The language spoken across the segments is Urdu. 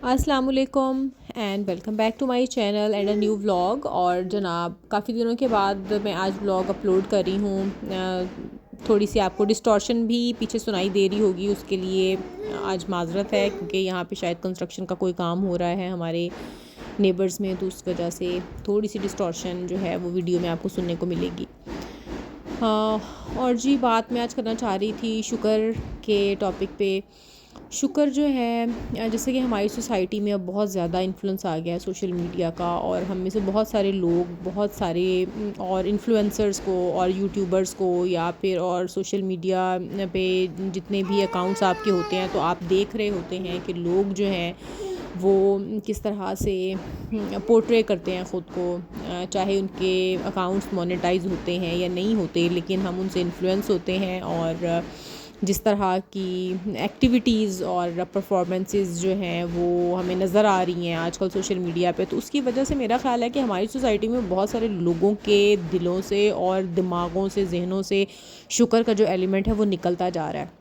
السلام علیکم and welcome back to my channel and a new vlog. اور جناب کافی دنوں کے بعد میں آج ولاگ اپلوڈ کر رہی ہوں. تھوڑی سی آپ کو ڈسٹورشن بھی پیچھے سنائی دے رہی ہوگی, اس کے لیے آج معذرت ہے کیونکہ یہاں پہ شاید کنسٹرکشن کا کوئی کام ہو رہا ہے ہمارے نیبرز میں, تو اس وجہ سے تھوڑی سی ڈسٹورشن جو ہے وہ ویڈیو میں آپ کو سننے کو ملے گی. اور جی بات میں آج کرنا چاہ رہی تھی شکر کے ٹاپک پہ. شکر جو ہے جیسے کہ ہماری سوسائٹی میں اب بہت زیادہ انفلوئنس آ گیا ہے سوشل میڈیا کا, اور ہم میں سے بہت سارے لوگ, بہت سارے اور انفلوئنسرز کو اور یوٹیوبرز کو یا پھر اور سوشل میڈیا پہ جتنے بھی اکاؤنٹس آپ کے ہوتے ہیں تو آپ دیکھ رہے ہوتے ہیں کہ لوگ جو ہیں وہ کس طرح سے پورٹرے کرتے ہیں خود کو, چاہے ان کے اکاؤنٹس مونیٹائز ہوتے ہیں یا نہیں ہوتے, لیکن ہم ان سے انفلوئنس ہوتے ہیں. اور جس طرح کی ایکٹیویٹیز اور پرفارمنسز جو ہیں وہ ہمیں نظر آ رہی ہیں آج کل سوشل میڈیا پہ, تو اس کی وجہ سے میرا خیال ہے کہ ہماری سوسائٹی میں بہت سارے لوگوں کے دلوں سے اور دماغوں سے, ذہنوں سے شکر کا جو ایلیمنٹ ہے وہ نکلتا جا رہا ہے.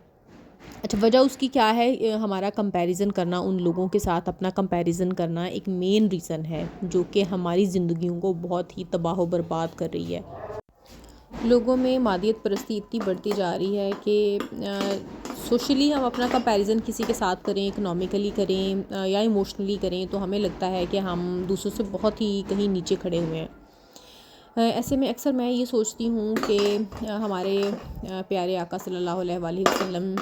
اچھا, وجہ اس کی کیا ہے؟ ہمارا کمپیریزن کرنا, ان لوگوں کے ساتھ اپنا کمپیریزن کرنا ایک مین ریزن ہے جو کہ ہماری زندگیوں کو بہت ہی تباہ و برباد کر رہی ہے. لوگوں میں مادیت پرستی اتنی بڑھتی جا رہی ہے کہ سوشلی ہم اپنا کمپیریزن کسی کے ساتھ کریں, اکنامکلی کریں یا ایموشنلی کریں, تو ہمیں لگتا ہے کہ ہم دوسروں سے بہت ہی کہیں نیچے کھڑے ہوئے ہیں. ایسے میں اکثر میں یہ سوچتی ہوں کہ ہمارے پیارے آقا صلی اللہ علیہ وآلہ وسلم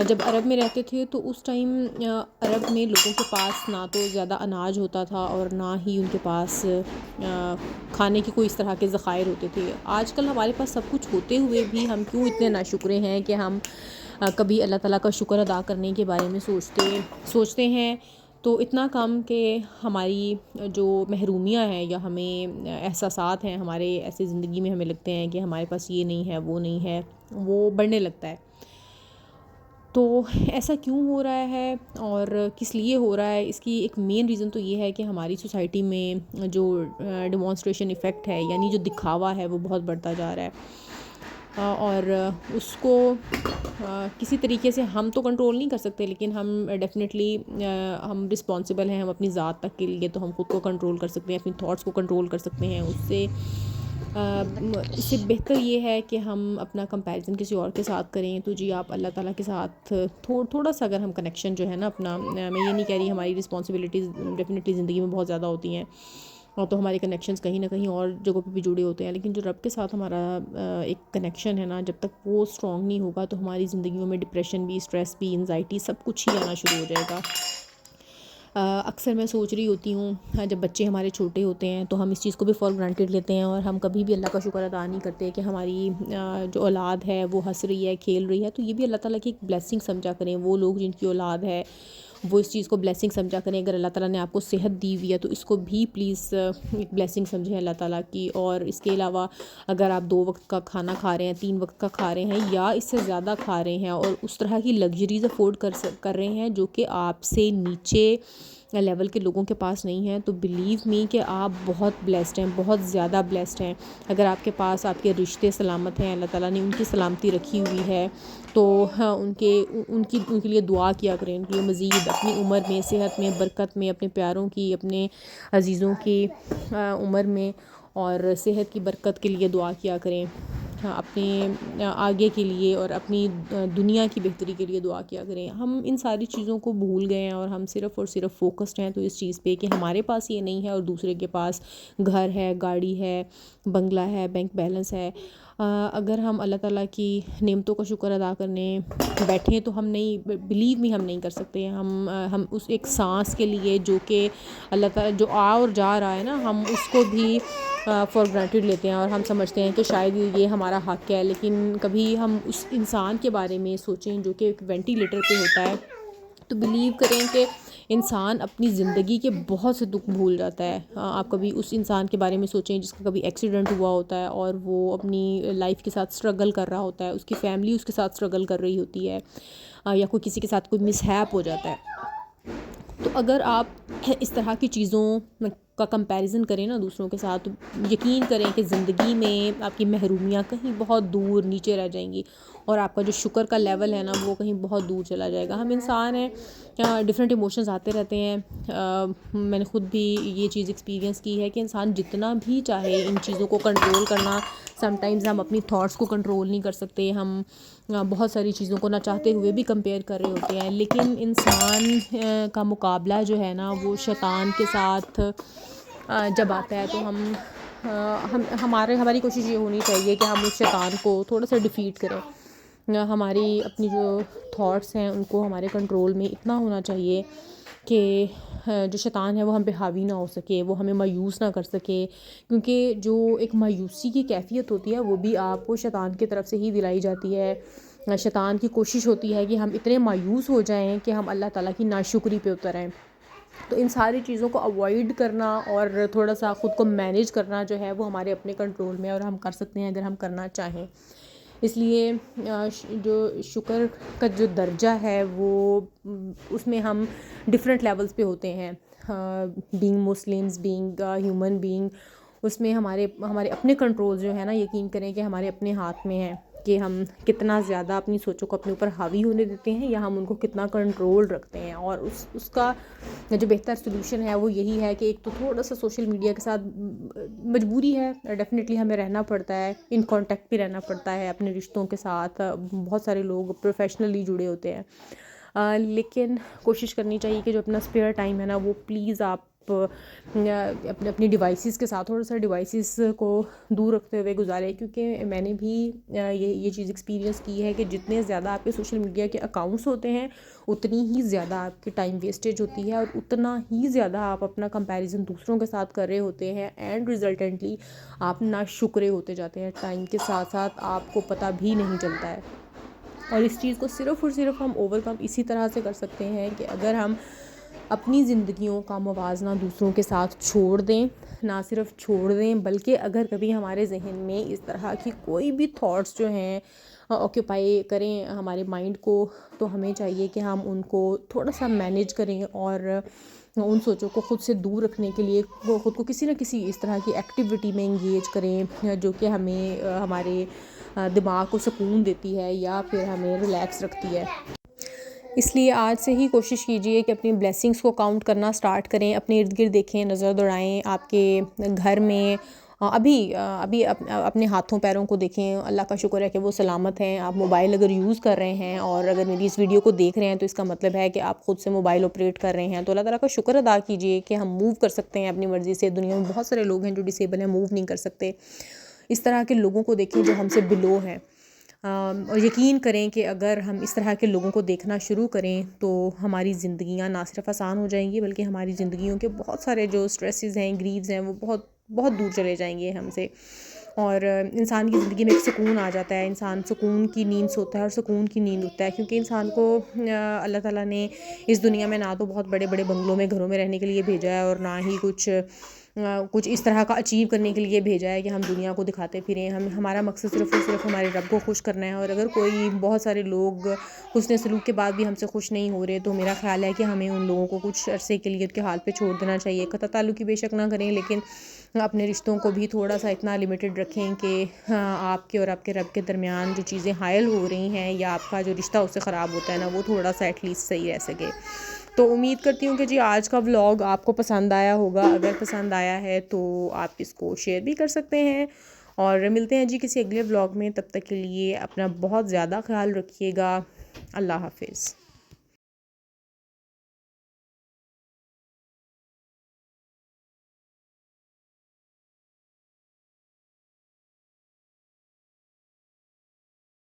جب عرب میں رہتے تھے تو اس ٹائم عرب میں لوگوں کے پاس نہ تو زیادہ اناج ہوتا تھا اور نہ ہی ان کے پاس کھانے کے کوئی اس طرح کے ذخائر ہوتے تھے. آج کل ہمارے پاس سب کچھ ہوتے ہوئے بھی ہم کیوں اتنے ناشکرے ہیں کہ ہم کبھی اللہ تعالیٰ کا شکر ادا کرنے کے بارے میں سوچتے ہیں. تو اتنا کم کہ ہماری جو محرومیاں ہیں یا ہمیں احساسات ہیں ہمارے ایسے زندگی میں, ہمیں لگتے ہیں کہ ہمارے پاس یہ نہیں ہے, وہ نہیں ہے, وہ بڑھنے لگتا ہے. تو ایسا کیوں ہو رہا ہے اور کس لیے ہو رہا ہے؟ اس کی ایک مین ریزن تو یہ ہے کہ ہماری سوسائٹی میں جو ڈیمانسٹریشن ایفیکٹ ہے, یعنی جو دکھاوا ہے, وہ بہت بڑھتا جا رہا ہے. اور اس کو کسی طریقے سے ہم تو کنٹرول نہیں کر سکتے, لیکن ہم ڈیفینیٹلی ہم رسپانسبل ہیں. ہم اپنی ذات تک کے لیے تو ہم خود کو کنٹرول کر سکتے ہیں, اپنی تھاٹس کو کنٹرول کر سکتے ہیں. اس سے بہتر یہ ہے کہ ہم اپنا کمپیریزن کسی اور کے ساتھ کریں. تو جی آپ اللہ تعالیٰ کے ساتھ تھوڑا سا اگر ہم کنیکشن جو ہے نا اپنا, میں یہ نہیں کہہ رہی ہماری رسپانسبلٹیز ڈیفینیٹلی زندگی میں بہت زیادہ ہوتی ہیں, اور تو ہمارے کنیکشنز کہیں نہ کہیں اور جگہوں پہ بھی جڑے ہوتے ہیں, لیکن جو رب کے ساتھ ہمارا ایک کنیکشن ہے نا, جب تک وہ اسٹرانگ نہیں ہوگا تو ہماری زندگیوں میں ڈپریشن بھی, اسٹریس بھی, انزائٹی, سب کچھ ہی آنا شروع ہو جائے گا. اکثر میں سوچ رہی ہوتی ہوں جب بچے ہمارے چھوٹے ہوتے ہیں تو ہم اس چیز کو بھی فار گرانٹیڈ لیتے ہیں, اور ہم کبھی بھی اللہ کا شکر ادا نہیں کرتے کہ ہماری جو اولاد ہے وہ ہنس رہی ہے, کھیل رہی ہے. تو یہ بھی اللہ تعالیٰ کی ایک بلیسنگ سمجھا کریں. وہ لوگ جن کی اولاد ہے وہ اس چیز کو بلیسنگ سمجھا کریں. اگر اللہ تعالیٰ نے آپ کو صحت دی ہوئی ہے تو اس کو بھی پلیز ایک بلیسنگ سمجھیں اللہ تعالیٰ کی. اور اس کے علاوہ اگر آپ 2 وقت کا کھانا کھا رہے ہیں, 3 وقت کا کھا رہے ہیں یا اس سے زیادہ کھا رہے ہیں, اور اس طرح کی لگژریز افورڈ کر رہے ہیں جو کہ آپ سے نیچے لیول کے لوگوں کے پاس نہیں ہے, تو بلیو می کہ آپ بہت بلیسڈ ہیں, بہت زیادہ بلیسڈ ہیں. اگر آپ کے پاس آپ کے رشتے سلامت ہیں, اللہ تعالیٰ نے ان کی سلامتی رکھی ہوئی ہے, تو ہاں ان کے لیے دعا کیا کریں. ان کے لیے مزید اپنی عمر میں, صحت میں, برکت میں, اپنے پیاروں کی, اپنے عزیزوں کی عمر میں اور صحت کی برکت کے لیے دعا کیا کریں. اپنے آگے کے لیے اور اپنی دنیا کی بہتری کے لیے دعا کیا کریں. ہم ان ساری چیزوں کو بھول گئے ہیں اور ہم صرف اور صرف فوکسڈ ہیں تو اس چیز پہ کہ ہمارے پاس یہ نہیں ہے اور دوسرے کے پاس گھر ہے, گاڑی ہے, بنگلہ ہے, بینک بیلنس ہے. اگر ہم اللہ تعالیٰ کی نعمتوں کا شکر ادا کرنے بیٹھیں تو ہم نہیں, بلیو می ہم نہیں کر سکتے. ہم اس ایک سانس کے لیے جو کہ اللہ تعالیٰ جو آ اور جا رہا ہے نا, ہم اس کو بھی فار گرانٹیڈ لیتے ہیں اور ہم سمجھتے ہیں کہ شاید یہ ہمارا حق ہے. لیکن کبھی ہم اس انسان کے بارے میں سوچیں جو کہ ایک وینٹیلیٹر پہ ہوتا ہے, تو بلیو کریں کہ انسان اپنی زندگی کے بہت سے دکھ بھول جاتا ہے. آپ کبھی اس انسان کے بارے میں سوچیں جس کا کبھی ایکسیڈنٹ ہوا ہوتا ہے اور وہ اپنی لائف کے ساتھ اسٹرگل کر رہا ہوتا ہے, اس کی فیملی اس کے ساتھ اسٹرگل کر رہی ہوتی ہے, یا کوئی کسی کے ساتھ کوئی مس ہیپ ہو جاتا ہے. تو اگر آپ اس طرح کی چیزوں کا کمپیریزن کریں نا دوسروں کے ساتھ، تو یقین کریں کہ زندگی میں آپ کی محرومیاں کہیں بہت دور نیچے رہ جائیں گی، اور آپ کا جو شکر کا لیول ہے نا وہ کہیں بہت دور چلا جائے گا. ہم انسان ہیں، ڈفرینٹ ایموشنز آتے رہتے ہیں. میں نے خود بھی یہ چیز ایکسپیرینس کی ہے کہ انسان جتنا بھی چاہے ان چیزوں کو کنٹرول کرنا، سم ٹائمز ہم اپنی تھاٹس کو کنٹرول نہیں کر سکتے. ہم بہت ساری چیزوں کو نہ چاہتے ہوئے بھی کمپیئر کر رہے ہوتے ہیں. لیکن انسان کا مقابلہ جو ہے نا وہ شیطان کے ساتھ جب آتا ہے تو ہماری کوشش یہ ہونی چاہیے کہ ہم اس شیطان کو تھوڑا سا ڈیفیٹ کریں. ہماری اپنی جو تھاٹس ہیں ان کو ہمارے کنٹرول میں اتنا ہونا چاہیے کہ جو شیطان ہے وہ ہم پہ حاوی نہ ہو سکے، وہ ہمیں مایوس نہ کر سکے. کیونکہ جو ایک مایوسی کی کیفیت ہوتی ہے وہ بھی آپ کو شیطان کی طرف سے ہی دلائی جاتی ہے. شیطان کی کوشش ہوتی ہے کہ ہم اتنے مایوس ہو جائیں کہ ہم اللہ تعالیٰ کی ناشکری پہ اتر آئیں. تو ان ساری چیزوں کو اوائڈ کرنا اور تھوڑا سا خود کو مینیج کرنا جو ہے وہ ہمارے اپنے کنٹرول میں، اور ہم کر سکتے ہیں اگر ہم کرنا چاہیں. اس لیے جو شکر کا جو درجہ ہے وہ اس میں ہم ڈفرینٹ لیولز پہ ہوتے ہیں. Being Muslims, being human being, اس میں ہمارے اپنے کنٹرول جو ہے نا، یقین کریں کہ ہمارے اپنے ہاتھ میں ہیں کہ ہم کتنا زیادہ اپنی سوچوں کو اپنے اوپر حاوی ہونے دیتے ہیں یا ہم ان کو کتنا کنٹرول رکھتے ہیں. اور اس کا جو بہتر سلوشن ہے وہ یہی ہے کہ ایک تو تھوڑا سا سوشل میڈیا کے ساتھ مجبوری ہے، ڈیفینیٹلی ہمیں رہنا پڑتا ہے، ان کانٹیکٹ بھی رہنا پڑتا ہے اپنے رشتوں کے ساتھ. بہت سارے لوگ پروفیشنلی جڑے ہوتے ہیں، لیکن کوشش کرنی چاہیے کہ جو اپنا اسپیئر ٹائم ہے نا وہ پلیز آپ اپنی ڈیوائسز کے ساتھ تھوڑا سا ڈیوائسز کو دور رکھتے ہوئے گزاریں. کیونکہ میں نے بھی یہ چیز ایکسپیرینس کی ہے کہ جتنے زیادہ آپ کے سوشل میڈیا کے اکاؤنٹس ہوتے ہیں اتنی ہی زیادہ آپ کی ٹائم ویسٹیج ہوتی ہے، اور اتنا ہی زیادہ آپ اپنا کمپیریزن دوسروں کے ساتھ کر رہے ہوتے ہیں، اینڈ ریزلٹنٹلی آپ ناشکرے ہوتے جاتے ہیں. ٹائم کے ساتھ ساتھ آپ کو پتہ بھی نہیں چلتا ہے. اور اس چیز کو صرف اور صرف ہم اوور کم اسی طرح سے کر سکتے ہیں کہ اگر ہم اپنی زندگیوں کا موازنہ دوسروں کے ساتھ چھوڑ دیں. نہ صرف چھوڑ دیں بلکہ اگر کبھی ہمارے ذہن میں اس طرح کی کوئی بھی تھاٹس جو ہیں آکیوپائی کریں ہمارے مائنڈ کو، تو ہمیں چاہیے کہ ہم ان کو تھوڑا سا مینیج کریں، اور ان سوچوں کو خود سے دور رکھنے کے لیے خود کو کسی نہ کسی اس طرح کی ایکٹیویٹی میں انگیج کریں جو کہ ہمیں ہمارے دماغ کو سکون دیتی ہے یا پھر ہمیں ریلیکس رکھتی ہے. اس لیے آج سے ہی کوشش کیجئے کہ اپنی بلیسنگز کو کاؤنٹ کرنا سٹارٹ کریں. اپنے ارد گرد دیکھیں، نظر دوڑائیں، آپ کے گھر میں ابھی اپنے ہاتھوں پیروں کو دیکھیں. اللہ کا شکر ہے کہ وہ سلامت ہیں. آپ موبائل اگر یوز کر رہے ہیں اور اگر میری اس ویڈیو کو دیکھ رہے ہیں تو اس کا مطلب ہے کہ آپ خود سے موبائل آپریٹ کر رہے ہیں. تو اللہ تعالیٰ کا شکر ادا کیجئے کہ ہم موو کر سکتے ہیں اپنی مرضی سے. دنیا میں بہت سارے لوگ ہیں جو ڈسیبل ہیں، موو نہیں کر سکتے. اس طرح کے لوگوں کو دیکھیں جو ہم سے بلو ہیں، اور یقین کریں کہ اگر ہم اس طرح کے لوگوں کو دیکھنا شروع کریں تو ہماری زندگیاں نہ صرف آسان ہو جائیں گی بلکہ ہماری زندگیوں کے بہت سارے جو سٹریسز ہیں، گریوز ہیں، وہ بہت بہت دور چلے جائیں گے ہم سے. اور انسان کی زندگی میں ایک سکون آ جاتا ہے. انسان سکون کی نیند سوتا ہے اور سکون کی نیند اٹھتا ہے، کیونکہ انسان کو اللہ تعالیٰ نے اس دنیا میں نہ تو بہت بڑے بڑے بنگلوں میں گھروں میں رہنے کے لیے بھیجا ہے، اور نہ ہی کچھ اس طرح کا اچیو کرنے کے لیے بھیجا ہے کہ ہم دنیا کو دکھاتے پھریں. ہمارا مقصد صرف اور صرف ہمارے رب کو خوش کرنا ہے. اور اگر کوئی بہت سارے لوگ حسن سلوک کے بعد بھی ہم سے خوش نہیں ہو رہے تو میرا خیال ہے کہ ہمیں ان لوگوں کو کچھ عرصے کے لیے ان کے حال پہ چھوڑ دینا چاہیے. قطع تعلق کی بے شک نہ کریں، لیکن اپنے رشتوں کو بھی تھوڑا سا اتنا لمیٹڈ رکھیں کہ آپ کے اور آپ کے رب کے درمیان جو چیزیں حائل ہو رہی ہیں یا آپ کا جو رشتہ اس سے خراب ہوتا ہے نا، وہ تھوڑا سا ایٹ لیسٹ صحیح رہ سکے. تو امید کرتی ہوں کہ جی آج کا ولاگ آپ کو پسند آیا ہوگا. اگر پسند آیا ہے تو آپ اس کو شیئر بھی کر سکتے ہیں، اور ملتے ہیں جی کسی اگلے ولاگ میں. تب تک کے لیے اپنا بہت زیادہ خیال رکھیے گا. اللہ حافظ.